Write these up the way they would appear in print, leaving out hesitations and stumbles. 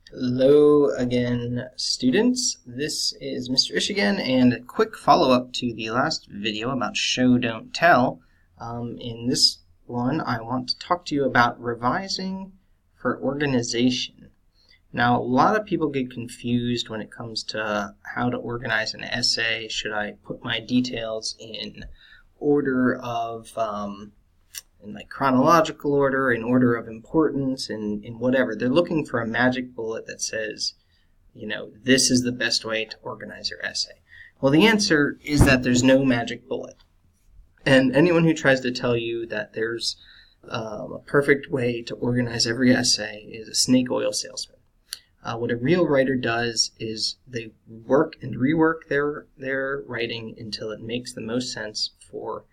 Hello again, students. This is Mr. Ish again, and a quick follow-up to the last video about show, don't tell. In this one, I want to talk to you about revising for organization. Now, a lot of people get confused when it comes to how to organize an essay. Should I put my details in order of in like chronological order, in order of importance, in whatever. They're looking for a magic bullet that says, this is the best way to organize your essay. Well, the answer is that there's no magic bullet. And anyone who tries to tell you that there's a perfect way to organize every essay is a snake oil salesman. What a real writer does is they work and rework their writing until it makes the most sense for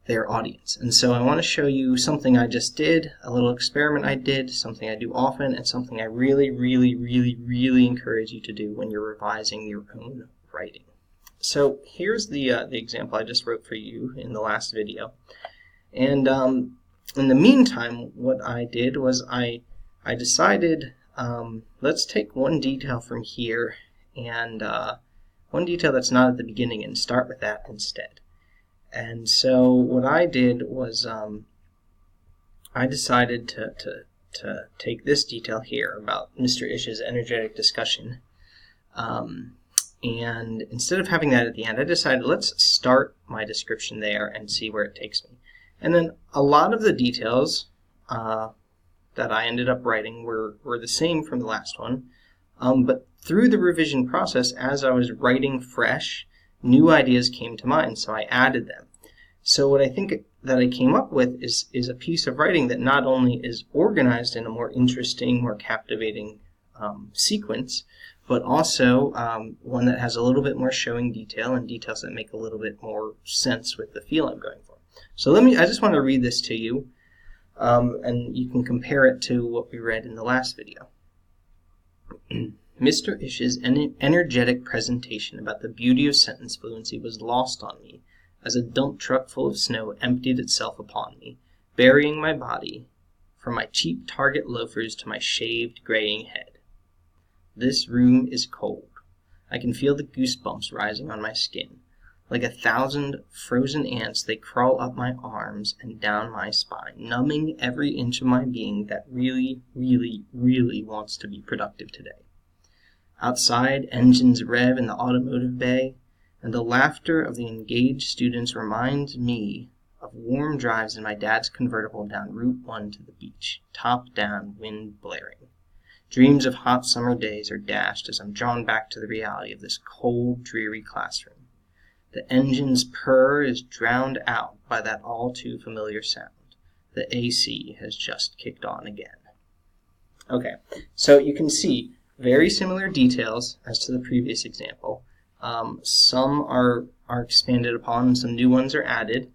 their audience. And so I want to show you something I just did, a little experiment I did, something I do often, and something I really, really, really, really encourage you to do when you're revising your own writing. So here's the example I just wrote for you in the last video. And in the meantime, what I did was I decided, let's take one detail from here and one detail that's not at the beginning and start with that instead. And so what I did was I decided to take this detail here about Mr. Ish's energetic discussion. And instead of having that at the end, I decided let's start my description there and see where it takes me. And then a lot of the details that I ended up writing were the same from the last one. But through the revision process, as I was writing fresh, new ideas came to mind, so I added them. So what I think that I came up with is a piece of writing that not only is organized in a more interesting, more captivating sequence, but also one that has a little bit more showing detail and details that make a little bit more sense with the feel I'm going for. So I just want to read this to you, and you can compare it to what we read in the last video. Mr. Ish's energetic presentation about the beauty of sentence fluency was lost on me as a dump truck full of snow emptied itself upon me, burying my body, from my cheap Target loafers to my shaved, graying head. This room is cold. I can feel the goosebumps rising on my skin. Like 1,000 frozen ants, they crawl up my arms and down my spine, numbing every inch of my being that really, really, really wants to be productive today. Outside, engines rev in the automotive bay, and the laughter of the engaged students reminds me of warm drives in my dad's convertible down Route 1 to the beach, top down, wind blaring. Dreams of hot summer days are dashed as I'm drawn back to the reality of this cold, dreary classroom. The engine's purr is drowned out by that all too familiar sound. The AC has just kicked on again. Okay, so you can see very similar details as to the previous example. Some are expanded upon, some new ones are added.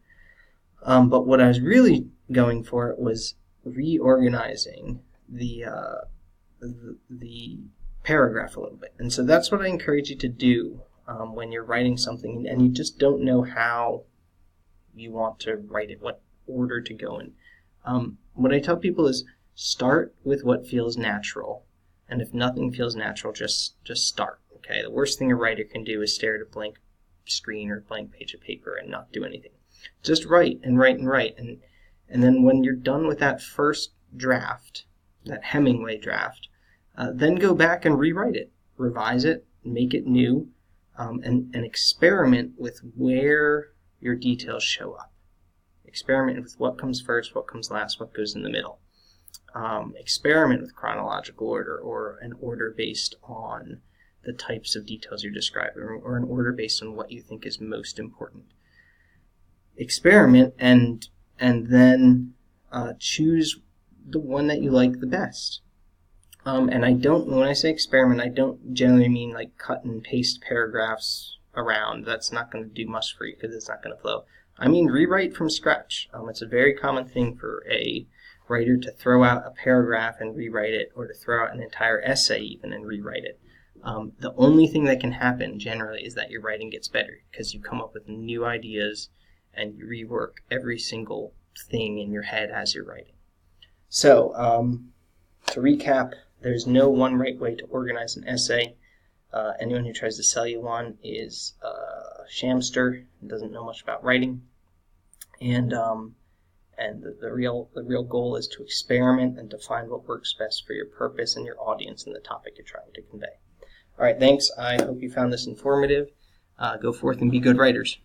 But what I was really going for was reorganizing the paragraph a little bit. And so that's what I encourage you to do when you're writing something and you just don't know how you want to write it, what order to go in. What I tell people is start with what feels natural. And if nothing feels natural, just start. Okay, the worst thing a writer can do is stare at a blank screen or a blank page of paper and not do anything. Just write and write and write. And then when you're done with that first draft, that Hemingway draft, then go back and rewrite it, revise it, make it new, and experiment with where your details show up. Experiment with what comes first, what comes last, what goes in the middle. Experiment with chronological order or an order based on the types of details you're describing or an order based on what you think is most important. Experiment and then choose the one that you like the best. And when I say experiment, I don't generally mean like cut and paste paragraphs around. That's not going to do much for you because it's not going to flow. I mean rewrite from scratch. It's a very common thing for a writer to throw out a paragraph and rewrite it, or to throw out an entire essay even and rewrite it. The only thing that can happen generally is that your writing gets better because you come up with new ideas and you rework every single thing in your head as you're writing. So, to recap There's no one right way to organize an essay. Anyone who tries to sell you one is a shamster and doesn't know much about writing. And the real goal is to experiment and to find what works best for your purpose and your audience and the topic you're trying to convey. All right, thanks. I hope you found this informative. Go forth and be good writers.